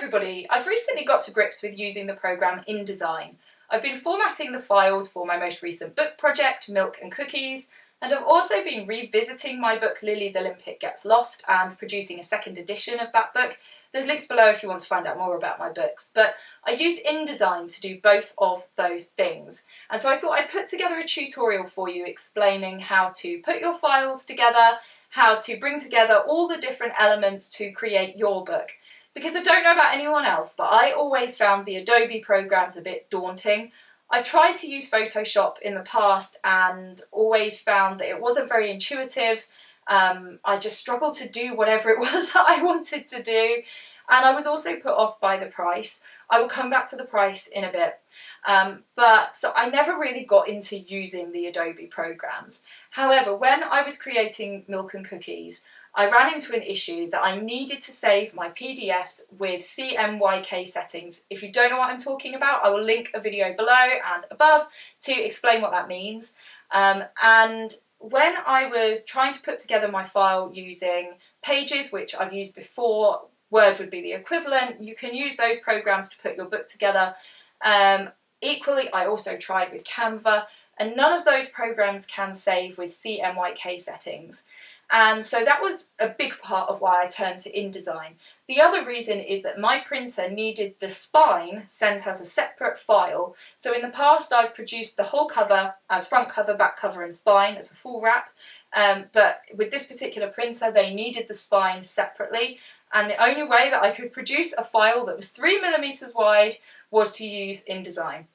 everybody, I've recently got to grips with using the program InDesign. I've been formatting the files for my most recent book project, Milk and Cookies, and I've also been revisiting my book Lily the Limpet Gets Lost and producing a second edition of that book. There's links below if you want to find out more about my books, but I used InDesign to do both of those things. And so I thought I'd put together a tutorial for you explaining how to put your files together, how to bring together all the different elements to create your book. Because I don't know about anyone else, but I always found the Adobe programs a bit daunting. I've tried to use Photoshop in the past and always found that it wasn't very intuitive. I just struggled to do whatever it was that I wanted to do. And I was also put off by the price. I will come back to the price in a bit. So I never really got into using the Adobe programs. However, when I was creating Milk and Cookies, I ran into an issue that I needed to save my PDFs with CMYK settings. If you don't know what I'm talking about, I will link a video below and above to explain what that means. And when I was trying to put together my file using Pages, which I've used before, Word would be the equivalent, you can use those programs to put your book together. Equally, I also tried with Canva, and none of those programs can save with CMYK settings. And so that was a big part of why I turned to InDesign. The other reason is that my printer needed the spine sent as a separate file. So in the past I've produced the whole cover as front cover, back cover and spine as a full wrap. But with this particular printer they needed the spine separately. And the only way that I could produce a file that was 3mm wide was to use InDesign.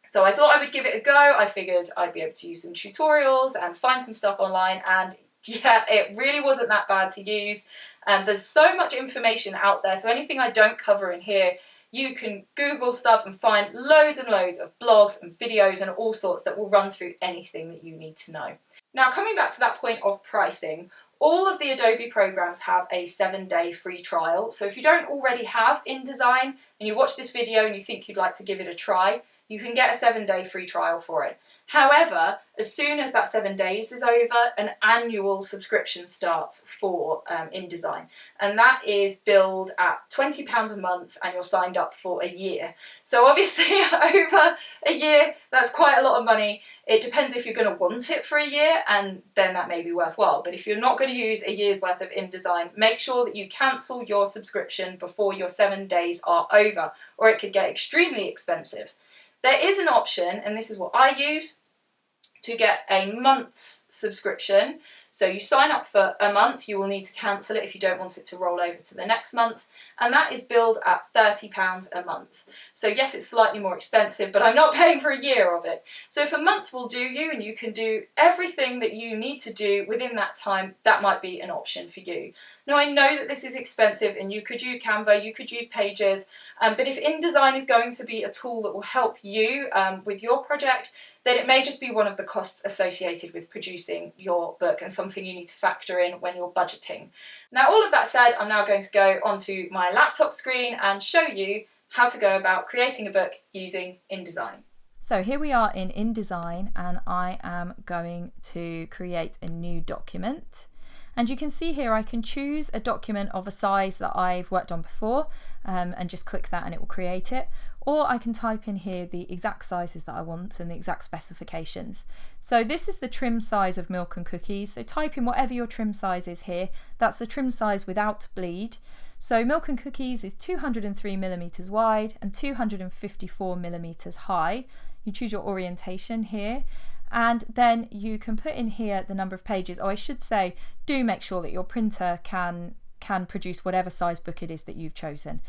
So I thought I would give it a go. I figured I'd be able to use some tutorials and find some stuff online, and yeah, it really wasn't that bad to use. There's so much information out there, so anything I don't cover in here, you can Google stuff and find loads and loads of blogs and videos and all sorts that will run through anything that you need to know. Now, coming back to that point of pricing, all of the Adobe programs have a 7-day free trial. So if you don't already have InDesign and you watch this video and you think you'd like to give it a try, you can get a 7-day free trial for it. However, as soon as that 7 days is over, an annual subscription starts for InDesign. And that is billed at £20 a month and you're signed up for a year. So obviously over a year, that's quite a lot of money. It depends if you're going to want it for a year, and then that may be worthwhile. But if you're not going to use a year's worth of InDesign, make sure that you cancel your subscription before your 7 days are over, or it could get extremely expensive. There is an option, and this is what I use, to get a month's subscription. So you sign up for a month, you will need to cancel it if you don't want it to roll over to the next month, and that is billed at £30 a month. So yes, it's slightly more expensive, but I'm not paying for a year of it. So if a month will do you and you can do everything that you need to do within that time, that might be an option for you. Now, I know that this is expensive and you could use Canva, you could use Pages, but if InDesign is going to be a tool that will help you with your project, then it may just be one of the costs associated with producing your book and something you need to factor in when you're budgeting. Now, all of that said, I'm now going to go onto my laptop screen and show you how to go about creating a book using InDesign. So here we are in InDesign, and I am going to create a new document. And you can see here I can choose a document of a size that I've worked on before and just click that and it will create it. Or I can type in here the exact sizes that I want and the exact specifications. So this is the trim size of Milk and Cookies. So type in whatever your trim size is here. That's the trim size without bleed. So Milk and Cookies is 203mm wide and 254mm high. You choose your orientation here. And then you can put in here the number of pages. Oh, I should say, do make sure that your printer can produce whatever size book it is that you've chosen,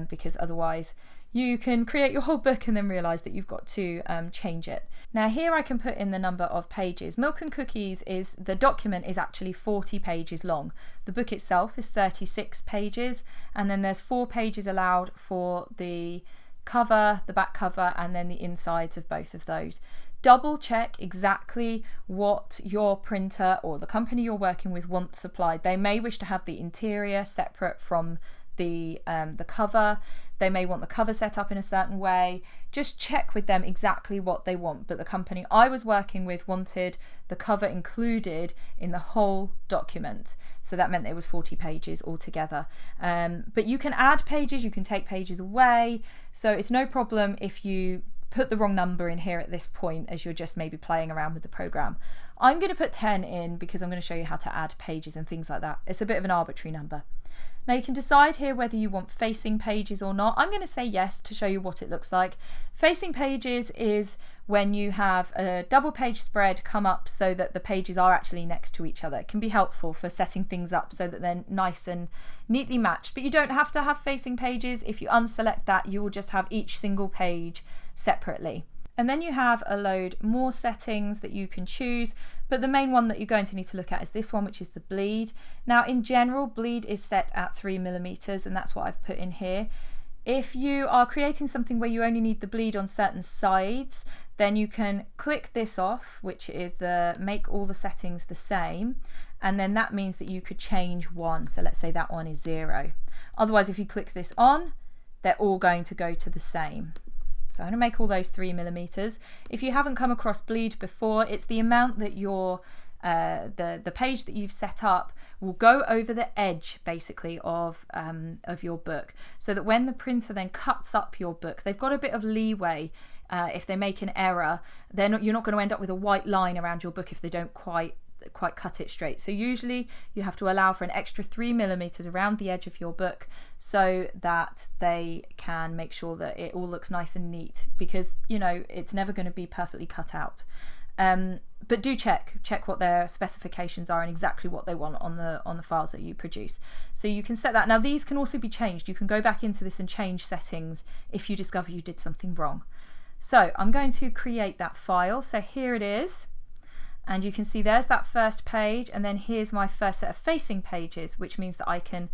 because otherwise you can create your whole book and then realise that you've got to change it. Now here I can put in the number of pages. Milk and Cookies the document is actually 40 pages long. The book itself is 36 pages, and then there's 4 pages allowed for the cover, the back cover, and then the insides of both of those. Double check exactly what your printer or the company you're working with wants supplied. They may wish to have the interior separate from the cover. They may want the cover set up in a certain way. Just check with them exactly what they want. But the company I was working with wanted the cover included in the whole document. So that meant there was 40 pages altogether. But you can add pages, you can take pages away. So it's no problem if you put the wrong number in here at this point as you're just maybe playing around with the program. I'm going to put 10 in because I'm going to show you how to add pages and things like that. It's a bit of an arbitrary number. Now you can decide here whether you want facing pages or not. I'm going to say yes to show you what it looks like. Facing pages is when you have a double page spread come up so that the pages are actually next to each other. It can be helpful for setting things up so that they're nice and neatly matched, but you don't have to have facing pages. If you unselect that, you will just have each single page separately. And then you have a load more settings that you can choose, but the main one that you're going to need to look at is this one, which is the bleed. Now in general, bleed is set at 3mm, and that's what I've put in here. If you are creating something where you only need the bleed on certain sides, then you can click this off, which is the make all the settings the same, and then that means that you could change one. So let's say that one is 0. Otherwise, if you click this on, they're all going to go to the same. So I'm going to make all those 3mm. If you haven't come across bleed before, it's the amount that your the page that you've set up will go over the edge basically of your book, so that when the printer then cuts up your book, they've got a bit of leeway. If they make an error, you're not going to end up with a white line around your book if they don't quite cut it straight. So usually you have to allow for an extra 3mm around the edge of your book so that they can make sure that it all looks nice and neat, because it's never going to be perfectly cut out. But do check what their specifications are and exactly what they want on the files that you produce. So you can set that. Now these can also be changed. You can go back into this and change settings if you discover you did something wrong. So I'm going to create that file. So here it is. And you can see there's that first page, and then here's my first set of facing pages, which means that I can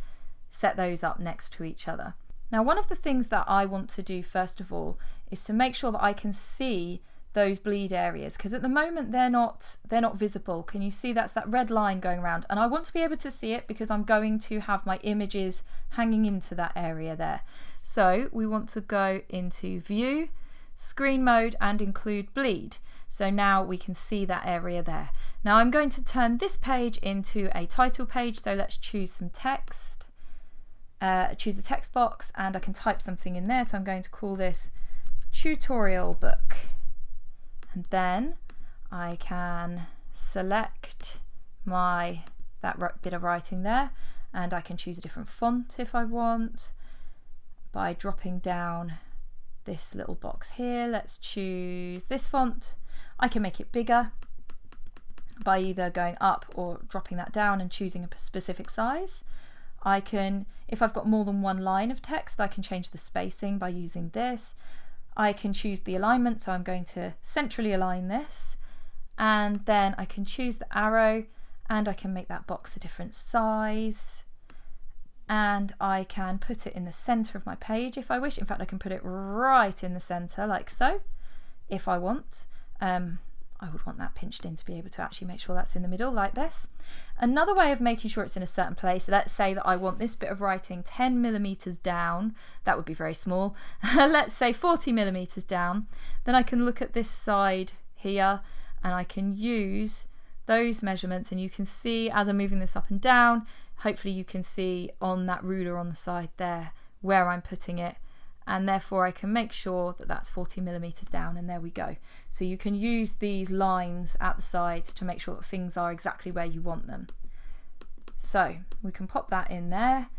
set those up next to each other. Now, one of the things that I want to do first of all is to make sure that I can see those bleed areas, because at the moment they're not visible. Can you see that's that red line going around? And I want to be able to see it because I'm going to have my images hanging into that area there. So we want to go into View, Screen Mode, and include bleed. So now we can see that area there. Now I'm going to turn this page into a title page. So let's choose some text, choose the text box, and I can type something in there. So I'm going to call this tutorial book. And then I can select that bit of writing there, and I can choose a different font if I want by dropping down this little box here. Let's choose this font. I can make it bigger by either going up or dropping that down and choosing a specific size. I can, if I've got more than one line of text, I can change the spacing by using this. I can choose the alignment, so I'm going to centrally align this, and then I can choose the arrow, and I can make that box a different size, and I can put it in the center of my page if I wish. In fact, I can put it right in the center like so if I want. I would want that pinched in to be able to actually make sure that's in the middle like this. Another way of making sure it's in a certain place, let's say that I want this bit of writing 10mm down, that would be very small. Let's say 40mm down, then I can look at this side here and I can use those measurements, and you can see as I'm moving this up and down, hopefully you can see on that ruler on the side there where I'm putting it, and therefore I can make sure that that's 40mm down, and there we go. So you can use these lines at the sides to make sure that things are exactly where you want them. So we can pop that in there.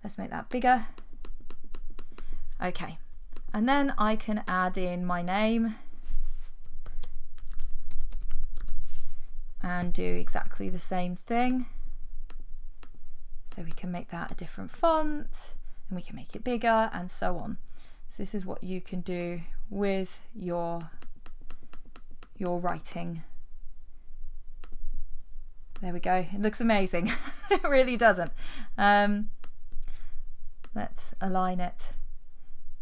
Let's make that bigger. Okay, and then I can add in my name and do exactly the same thing. So we can make that a different font, and we can make it bigger, and so on. So this is what you can do with your writing. There we go. It looks amazing. It really doesn't. Let's align it.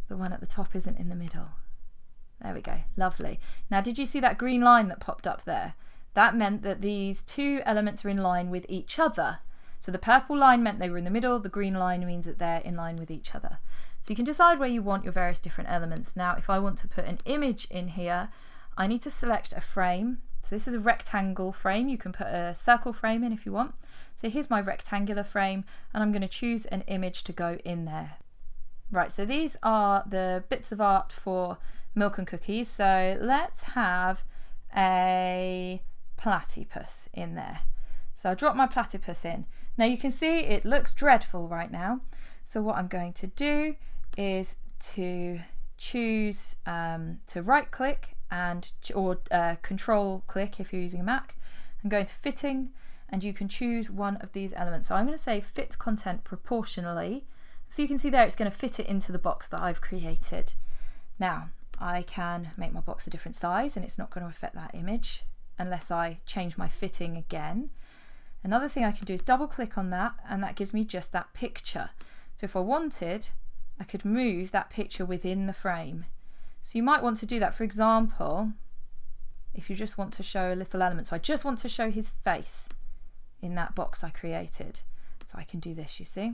The one at the top isn't in the middle. There we go. Lovely. Now, did you see that green line that popped up there? That meant that these two elements are in line with each other. So the purple line meant they were in the middle, the green line means that they're in line with each other. So you can decide where you want your various different elements. Now, if I want to put an image in here, I need to select a frame. So this is a rectangle frame. You can put a circle frame in if you want. So here's my rectangular frame, and I'm going to choose an image to go in there. Right, so these are the bits of art for Milk and Cookies. So let's have a platypus in there. So I'll drop my platypus in. Now you can see it looks dreadful right now. So what I'm going to do is to choose to right click or control click if you're using a Mac, and go into fitting, and you can choose one of these elements. So I'm going to say fit content proportionally. So you can see there it's going to fit it into the box that I've created. Now I can make my box a different size and it's not going to affect that image unless I change my fitting again. Another thing I can do is double click on that, and that gives me just that picture. So if I wanted, I could move that picture within the frame. So you might want to do that, for example, if you just want to show a little element. So I just want to show his face in that box I created. So I can do this, you see.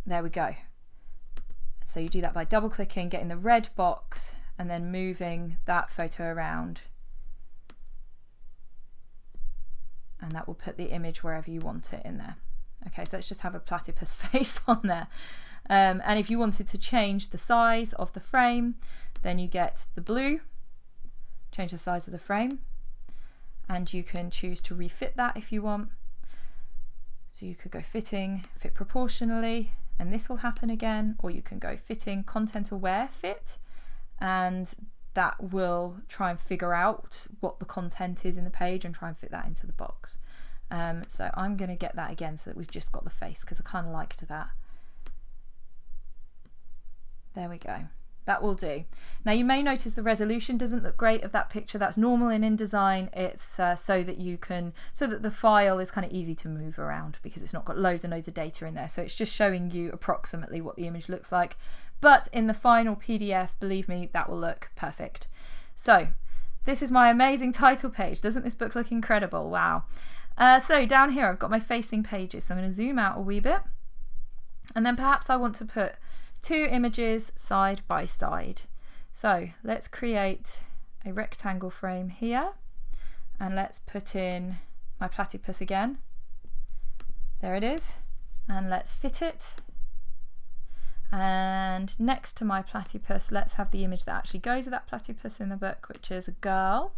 There we go. So you do that by double clicking, getting the red box, and then moving that photo around. And that will put the image wherever you want it in there. Okay, so let's just have a platypus face on there. And if you wanted to change the size of the frame, then you get the blue, change the size of the frame, and you can choose to refit that if you want. So you could go fitting, fit proportionally, and this will happen again, or you can go fitting content aware fit, and that will try and figure out what the content is in the page and try and fit that into the box. So I'm going to get that again so that we've just got the face, because I kind of liked that. There we go. That will do. Now you may notice the resolution doesn't look great of that picture. That's normal in InDesign. It's so that the file is kind of easy to move around, because it's not got loads and loads of data in there. So it's just showing you approximately what the image looks like. But in the final PDF, believe me, that will look perfect. So this is my amazing title page. Doesn't this book look incredible? Wow. So down here I've got my facing pages. So I'm going to zoom out a wee bit, and then perhaps I want to put 2 images side by side. So let's create a rectangle frame here, and let's put in my platypus again. There it is, and let's fit it. And next to my platypus, let's have the image that actually goes with that platypus in the book, which is a girl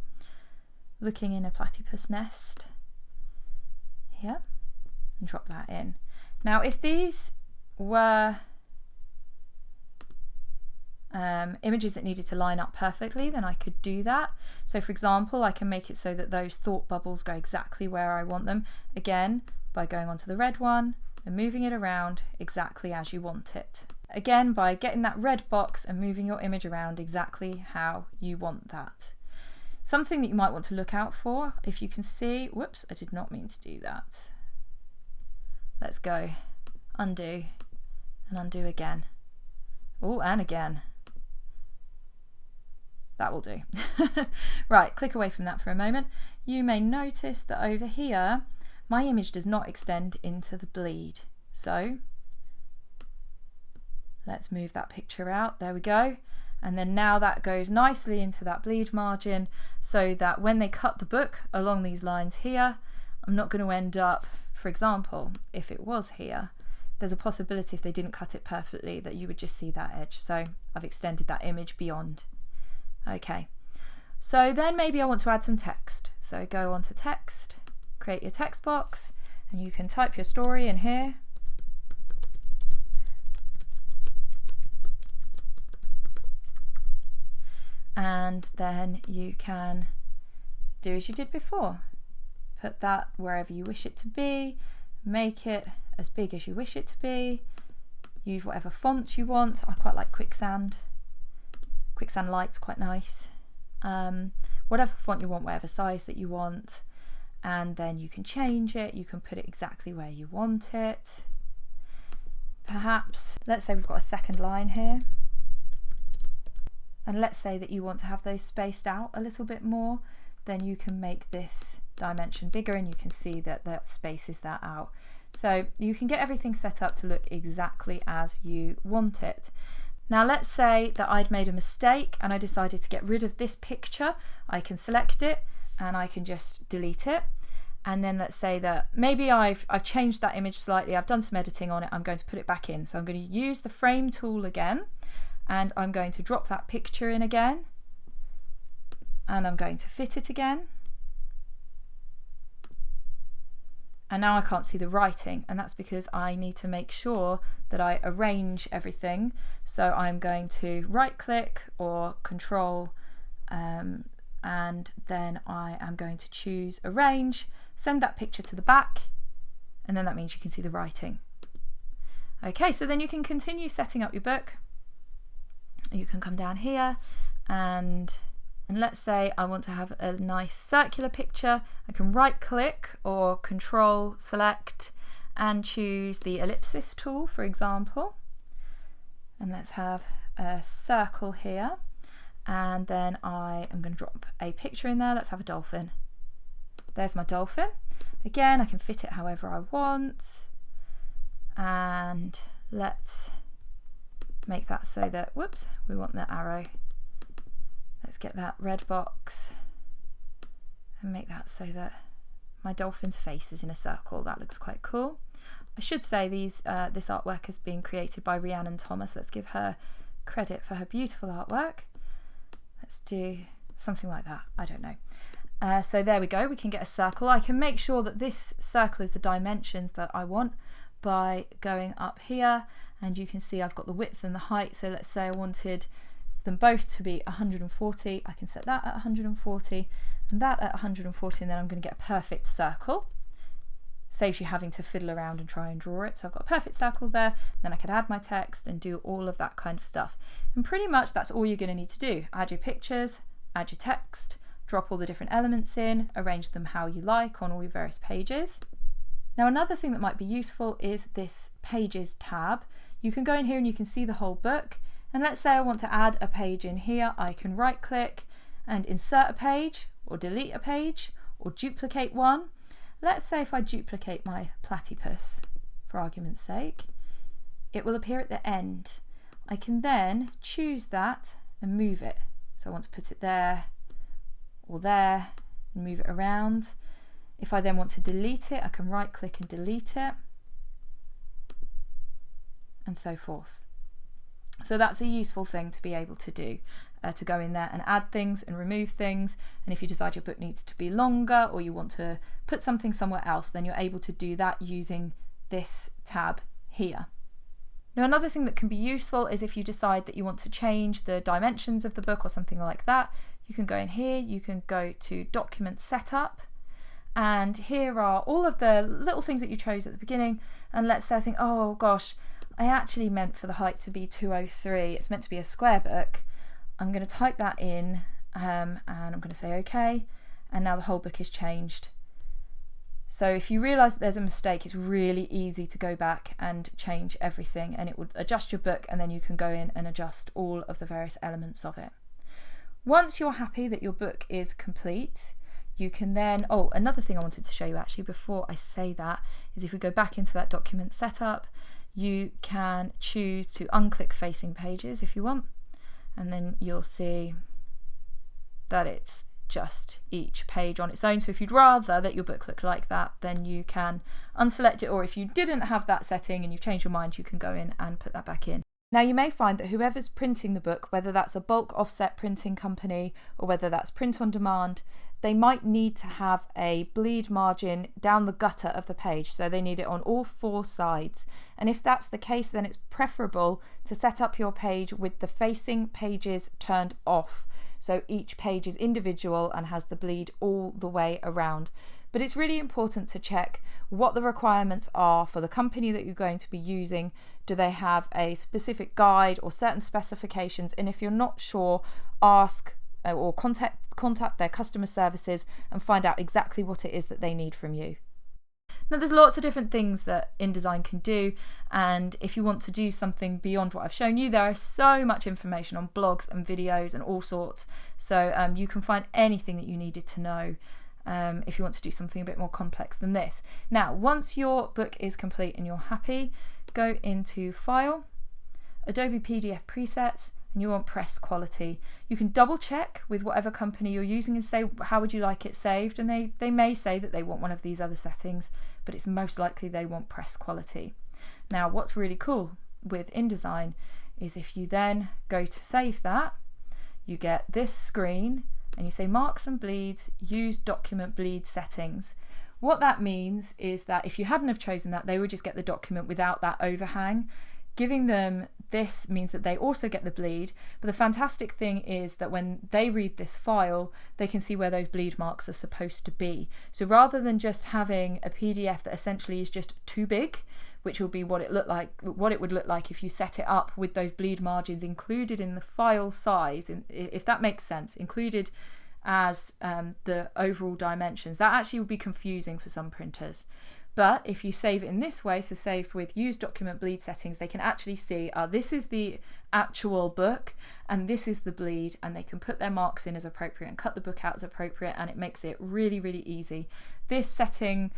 looking in a platypus nest here, and drop that in. Now if these were images that needed to line up perfectly, then I could do that. So for example, I can make it so that those thought bubbles go exactly where I want them, again by going onto the red one and moving it around exactly as you want it. Again, by getting that red box and moving your image around exactly how you want that. Something that you might want to look out for, if you can see, whoops, I did not mean to do that. Let's go, undo, and undo again. Oh, and again. That will do. Right, click away from that for a moment. You may notice that over here, my image does not extend into the bleed. So let's move that picture out. There we go. And then now that goes nicely into that bleed margin, so that when they cut the book along these lines here, I'm not going to end up, for example, if it was here, there's a possibility if they didn't cut it perfectly that you would just see that edge. So I've extended that image beyond. Okay, so then maybe I want to add some text. So go onto text, create your text box, and you can type your story in here. And then you can do as you did before. Put that wherever you wish it to be, make it as big as you wish it to be, use whatever font you want. I quite like Quicksand. Quicksand Light's quite nice. Whatever font you want, whatever size that you want, and then you can change it. You can put it exactly where you want it. Perhaps, let's say we've got a second line here, and let's say that you want to have those spaced out a little bit more, then you can make this dimension bigger, and you can see that that spaces that out. So you can get everything set up to look exactly as you want it. Now let's say that I'd made a mistake and I decided to get rid of this picture. I can select it and I can just delete it. And then let's say that maybe I've changed that image slightly, I've done some editing on it, I'm going to put it back in. So I'm going to use the frame tool again, and I'm going to drop that picture in again, and I'm going to fit it again. And now I can't see the writing, and that's because I need to make sure that I arrange everything. So I'm going to right click or control, and then I am going to choose arrange, send that picture to the back, and then that means you can see the writing. Okay, so then you can continue setting up your book. You can come down here and let's say I want to have a nice circular picture. I can right click or control select and choose the ellipsis tool, for example. And let's have a circle here. And then I am going to drop a picture in there. Let's have a dolphin. There's my dolphin. Again, I can fit it however I want. And let's make that so that, whoops, we want the arrow. Let's get that red box and make that so that my dolphin's face is in a circle. That looks quite cool. I should say this artwork has been created by Rhiannon Thomas. Let's give her credit for her beautiful artwork. Let's do something like that. I don't know. So there we go. We can get a circle. I can make sure that this circle is the dimensions that I want by going up here, and you can see I've got the width and the height. So let's say I wanted them both to be 140. I can set that at 140 and that at 140, and then I'm going to get a perfect circle. Saves you having to fiddle around and try and draw it. So I've got a perfect circle there. Then I could add my text and do all of that kind of stuff. And pretty much that's all you're going to need to do. Add your pictures, add your text, drop all the different elements in, arrange them how you like on all your various pages. Now another thing that might be useful is this Pages tab. You can go in here and you can see the whole book. And let's say I want to add a page in here. I can right click and insert a page, or delete a page, or duplicate one. Let's say if I duplicate my platypus, for argument's sake, it will appear at the end. I can then choose that and move it. So I want to put it there or there and move it around. If I then want to delete it, I can right click and delete it, and so forth. So that's a useful thing to be able to do, to go in there and add things and remove things. And if you decide your book needs to be longer or you want to put something somewhere else, then you're able to do that using this tab here. Now another thing that can be useful is if you decide that you want to change the dimensions of the book or something like that, you can go in here, you can go to Document Setup, and here are all of the little things that you chose at the beginning. And let's say I think, oh gosh, I actually meant for the height to be 203. It's meant to be a square book. I'm going to type that in and I'm going to say OK, and now the whole book is changed. So if you realise that there's a mistake, it's really easy to go back and change everything, and it would adjust your book, and then you can go in and adjust all of the various elements of it. Once you're happy that your book is complete, you can then, another thing I wanted to show you actually before I say that is if we go back into that document setup, you can choose to unclick facing pages if you want, and then you'll see that it's just each page on its own. So if you'd rather that your book look like that, then you can unselect it, or if you didn't have that setting and you've changed your mind, you can go in and put that back in. Now you may find that whoever's printing the book, whether that's a bulk offset printing company or whether that's print on demand, they might need to have a bleed margin down the gutter of the page, so they need it on all four sides. And if that's the case, then it's preferable to set up your page with the facing pages turned off, so each page is individual and has the bleed all the way around. But it's really important to check what the requirements are for the company that you're going to be using. Do they have a specific guide or certain specifications? And if you're not sure, ask or contact their customer services and find out exactly what it is that they need from you. Now there's lots of different things that InDesign can do, and if you want to do something beyond what I've shown you, there is so much information on blogs and videos and all sorts, so you can find anything that you needed to know if you want to do something a bit more complex than this. Now, once your book is complete and you're happy, go into File, Adobe PDF Presets, and you want press quality. You can double check with whatever company you're using and say, how would you like it saved? And they may say that they want one of these other settings, but it's most likely they want press quality. Now, what's really cool with InDesign is if you then go to save that, you get this screen and you say marks and bleeds, use document bleed settings. What that means is that if you hadn't have chosen that, they would just get the document without that overhang. Giving them this means that they also get the bleed, but the fantastic thing is that when they read this file, they can see where those bleed marks are supposed to be. So rather than just having a PDF that essentially is just too big, which will be what it would look like if you set it up with those bleed margins included in the file size, if that makes sense, included as the overall dimensions. That actually would be confusing for some printers. But if you save it in this way, so saved with use document bleed settings, they can actually see this is the actual book and this is the bleed, and they can put their marks in as appropriate and cut the book out as appropriate, and it makes it really, really easy. This setting,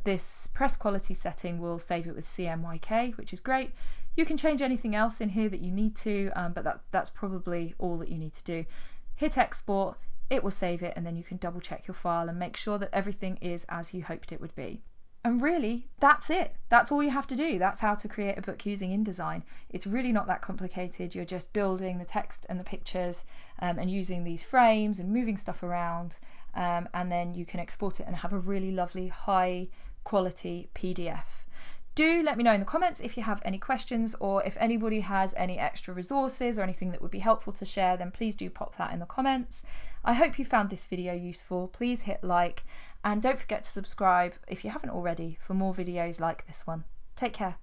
this press quality setting, will save it with CMYK, which is great. You can change anything else in here that you need to, but that's probably all that you need to do. Hit export, it will save it, and then you can double check your file and make sure that everything is as you hoped it would be. And really, that's it. That's all you have to do. That's how to create a book using InDesign. It's really not that complicated. You're just building the text and the pictures and using these frames and moving stuff around, and then you can export it and have a really lovely high quality PDF. Do let me know in the comments if you have any questions, or if anybody has any extra resources or anything that would be helpful to share, then please do pop that in the comments. I hope you found this video useful. Please hit like, and don't forget to subscribe if you haven't already for more videos like this one. Take care.